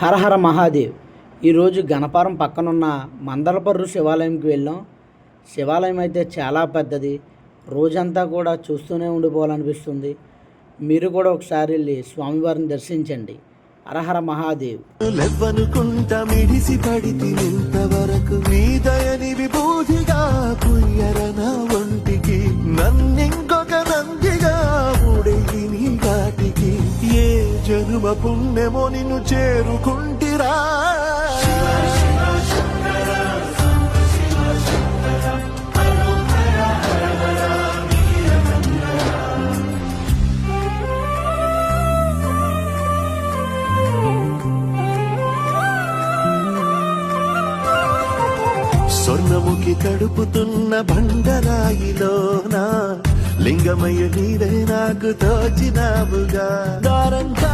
హరహర మహాదేవ్. ఈరోజు గణపారం పక్కనున్న మందలపర్రు శివాలయంకి వెళ్ళాం. శివాలయం అయితే చాలా పెద్దది. రోజంతా కూడా చూస్తూనే ఉండిపోవాలనిపిస్తుంది. మీరు కూడా ఒకసారి వెళ్ళి స్వామివారిని దర్శించండి. హరహర మహాదేవ్. మిడిసి పడితి ఇంతవరకు నీ దయని విభూతిగా పుయ్యరన ఒంటికి నన్నింకొక నందిగా ఉడేగి నీ కాటికి ఏ జనుమ పుణ్యమో నిన్ను చేరుకుంటిరా. స్వర్ణముఖి తడుపుతున్న బండరాయిలోనా లింగమయ్య నీవే నాకు తోచినావుగా. దారంతా